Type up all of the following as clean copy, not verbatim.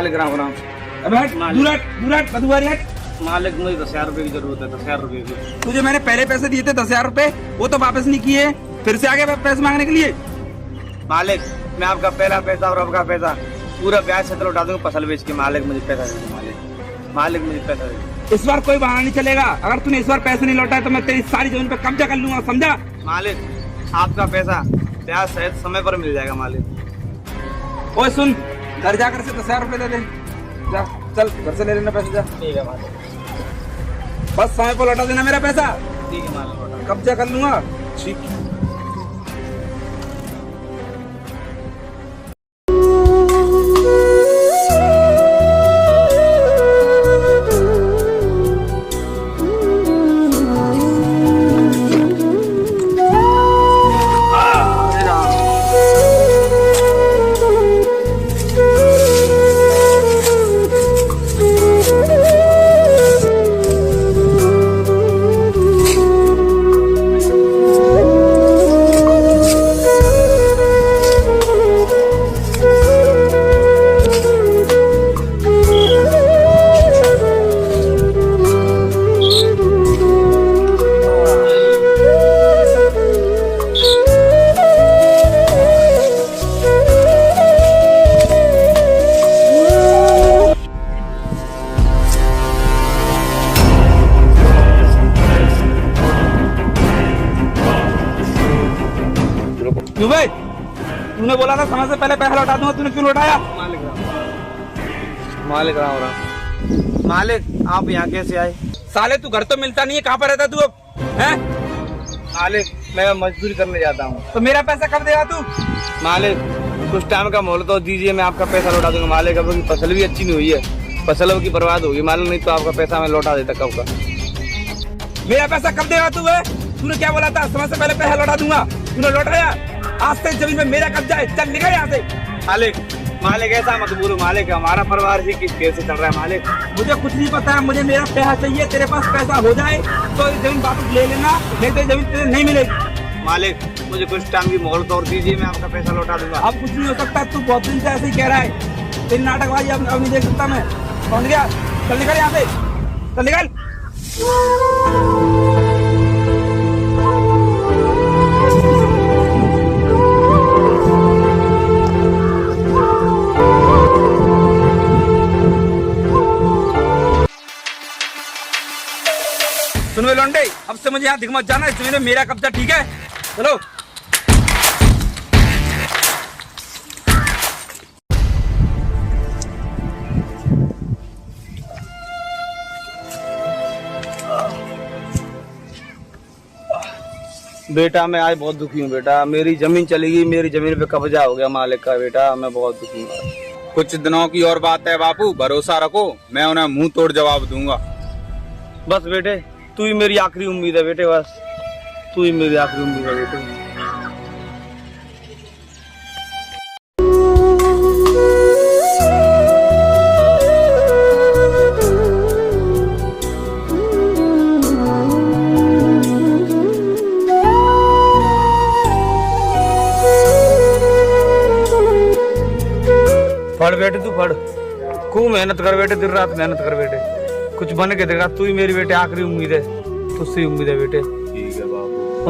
मालिक राम राम। अब हट, दूर हट, दूर हट, बदुआरी हट। मालिक मुझे 10,000 रुपए की जरूरत है, 10,000 रुपए की। तुझे मैंने पहले पैसे दिए थे 10,000 रुपए, वो तो वापस नहीं किए, फिर से आगे पैसे मांगने के लिए। मालिक मैं आपका पहला पैसा और आपका पैसा पूरा ब्याज से लौटा दूंगा फसल बेच के। मालिक मुझे पैसा दे दो, मालिक मुझे पैसा दे दो। इस बार कोई बहाना नहीं चलेगा, अगर तूने इस बार पैसे नहीं लौटाए तो मैं तेरी सारी जमीन पे कब्जा कर लूंगा, समझा? मालिक आपका पैसा ब्याज सहित समय पर मिल जाएगा मालिक। ओए सुन, घर जाकर से 10,000 रुपए दे दे, जा चल घर से ले लेना पैसे, जा। ठीक है मालिक। बस समय पर लौटा देना मेरा पैसा, ठीक है मालिक, लौटा। कब्जा कर लूंगा। ठीक। क्यों भाई, तूने बोला था समय से पहले पैसा लौटा दूंगा, तूने क्यों लौटाया? मालिक राम राम। मालिक आप यहाँ कैसे आए? साले तू घर तो मिलता नहीं है, कहाँ पर रहता तू अब, हैं? मालिक मैं मजदूरी करने जाता हूँ। तो मेरा पैसा कब देगा तू? मालिक कुछ टाइम का मोहलत तो दीजिए, मैं आपका पैसा लौटा दूंगा। मालिक अब फसल भी अच्छी नहीं हुई है, फसल की बर्बाद होगी मालिक, नहीं तो आपका पैसा मैं लौटा देता कब का। मेरा पैसा कब देगा तू? तूने क्या बोला था, समय से पहले पैसा लौटा दूंगा, तूने लौटाया? आज से जमीन में मेरा कब्जा है, चल निकल यहाँ से। मालिक ऐसा मत बोलो मालिक, हमारा परिवार ही किस कैसे चल रहा है मालिक। मुझे कुछ नहीं पता है, मुझे मेरा पैसा चाहिए। तेरे पास पैसा हो जाए तो जमीन वापस ले लेना, नहीं तो जमीन तेरे नहीं मिलेगी। मालिक मुझे कुछ टाइम की मोहलत और दीजिए, मैं आपका पैसा लौटा दूंगा। अब कुछ नहीं हो सकता, तू बहुत दिन से ऐसे ही कह रहा है। तेरी नाटकबाजी अब नहीं देख सकता मैं। पहुंच गया, चल निकल यहाँ से, चल निकल। सुनो लौंडे, अब से मुझे यहाँ दिख मत जाना, इस जमीन में मेरा कब्जा, ठीक है? चलो। बेटा मैं आज बहुत दुखी हूँ बेटा, मेरी जमीन चली गई, मेरी जमीन पे कब्जा हो गया मालिक का। बेटा मैं बहुत दुखी हूँ। कुछ दिनों की और बात है बापू, भरोसा रखो, मैं उन्हें मुंह तोड़ जवाब दूंगा। बस बेटे तू ही मेरी आखिरी उम्मीद है बेटे, बस तू ही मेरी आखिरी उम्मीद है बेटे। पढ़ बेटे तू पढ़, खूब मेहनत कर बेटे, दिन रात मेहनत कर बेटे, कुछ बन के देगा। तू ही मेरी बेटे आखिरी उम्मीद है, तुझसे उम्मीद है बेटे। ठीक है बापू।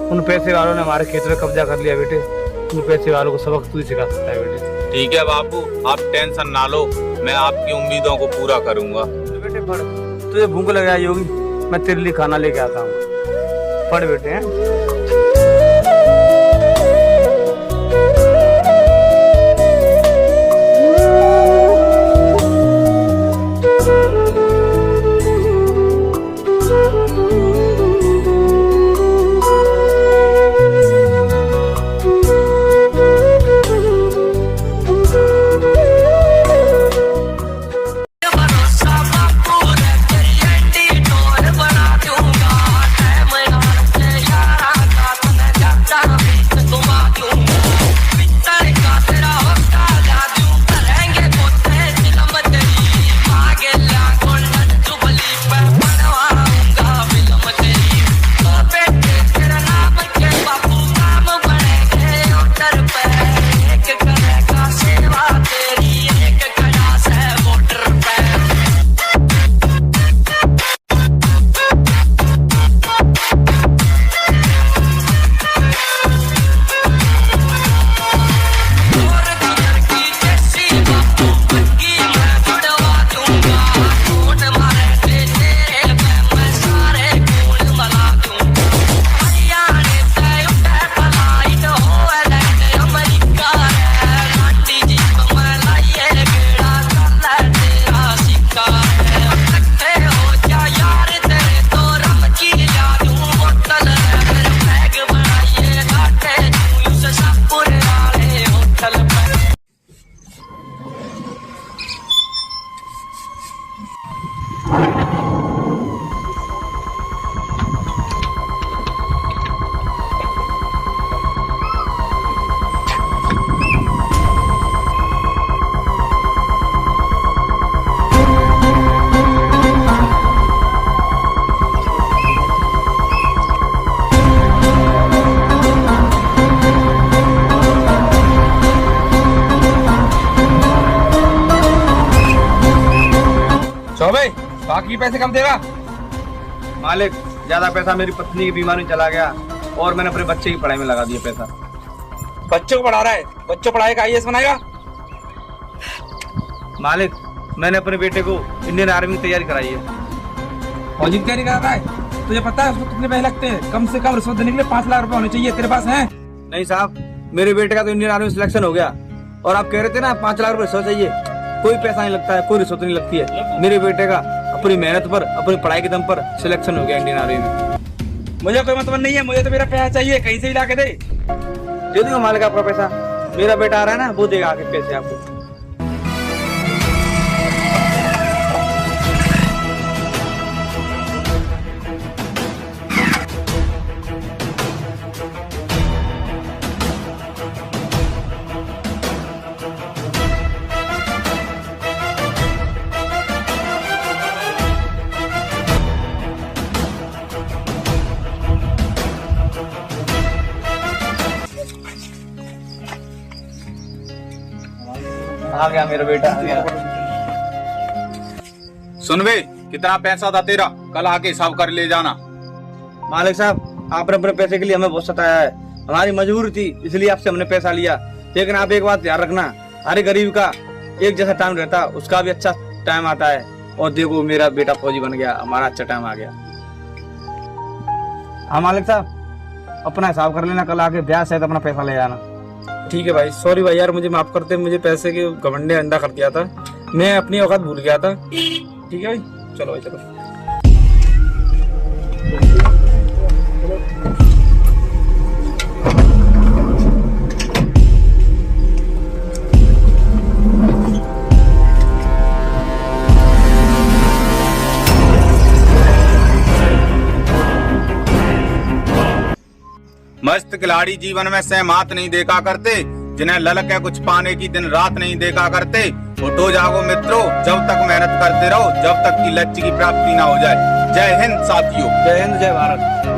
उन पैसे वालों ने हमारे खेत में कब्जा कर लिया बेटे, उन पैसे वालों को सबक तू ही सिखा सकता है बेटे। ठीक है बापू, आप टेंशन ना लो, मैं आपकी उम्मीदों को पूरा करूंगा। तो बेटे पढ़, तुझे भूख लग आई होगी, मैं तेरे लिए खाना लेके आता हूँ। पढ़ बेटे हैं। बाकी पैसे कब देगा? मालिक ज्यादा पैसा मेरी पत्नी की बीमारी में चला गया और मैंने अपने बच्चे की पढ़ाई में लगा दिया पैसा। बच्चों को पढ़ा रहा है, बच्चों पढ़ाई का IAS बनाएगा? मालिक मैंने अपने बेटे को इंडियन आर्मी की तैयारी कराई है। फौजी की तैयारी कराता है? तुझे पता है उसमें कितने पैसे लगते हैं? कम से कम रिश्वत देने के लिए 5 लाख रुपए होने चाहिए। तेरे पास है? नहीं साहब, मेरे बेटे का तो इंडियन आर्मी में सिलेक्शन हो गया और आप कह रहे थे ना 5 लाख रुपए रिश्वत चाहिए। कोई पैसा नहीं लगता है, कोई रिश्वत नहीं लगती है। मेरे बेटे का अपनी मेहनत पर, अपनी पढ़ाई के दम पर सिलेक्शन हो गया इंडियन आर्मी में। मुझे कोई मतलब नहीं है, मुझे तो मेरा पैसा चाहिए, कहीं से भी ला के दे। दे दूंगा मालिक आपका पैसा। मेरा बेटा आ रहा है ना, वो देगा आके पैसे आपको। आ गया मेरा बेटा, आ गया। सुन बे, कितना पैसा था तेरा? कल आके हिसाब कर ले जाना। मालिक साहब आपने अपने पैसे के लिए हमें बहुत सताया है। हमारी मजबूरी थी इसलिए आपसे हमने पैसा लिया। लेकिन आप एक बात ध्यान रखना, हर गरीब का एक जैसा टाइम रहता है, उसका भी अच्छा टाइम आता है। और देखो मेरा बेटा फौजी बन गया, हमारा अच्छा टाइम आ गया। हाँ मालिक साहब अपना हिसाब कर लेना, कल आके ब्याज सहित अपना पैसा ले जाना। ठीक है भाई, सॉरी भाई यार, मुझे माफ करते, मुझे पैसे के घमंड ने अंडा कर दिया था, मैं अपनी औकात भूल गया था। ठीक है भाई, चलो भाई चलो। मस्त खिलाड़ी जीवन में सहमात नहीं देखा करते, जिन्हें ललक है कुछ पाने की दिन रात नहीं देखा करते। उठो जागो मित्रों, जब तक मेहनत करते रहो, जब तक कि लक्ष्य की प्राप्ति ना हो जाए। जय हिंद साथियों। जय हिंद, जय भारत।